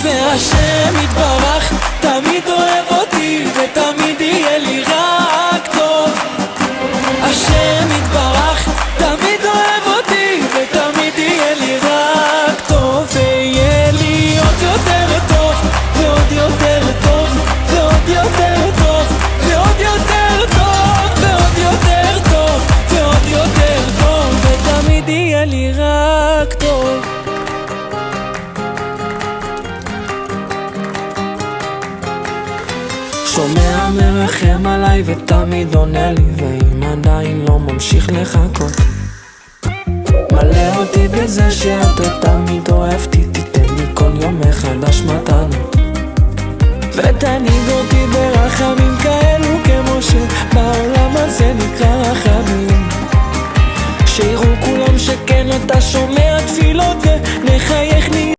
והשם יתברך תמיד אוהב אותי ותמיד יהיה לי רק טוב. השם יתברך תמיד אוהב אותי ותמיד יהיה לי רק טוב, ויהיה לי עוד יותר טוב ועוד יותר טוב ועוד יותר טוב ועוד יותר טוב ועוד יותר טוב ועוד יותר טוב, ותמיד יהיה לי רק טוב. שומע מרחם עליי ותמיד עונה לי, ואם עדיין לא ממשיך לחכות, מלא אותי בזה שאתה תמיד אוהבתי,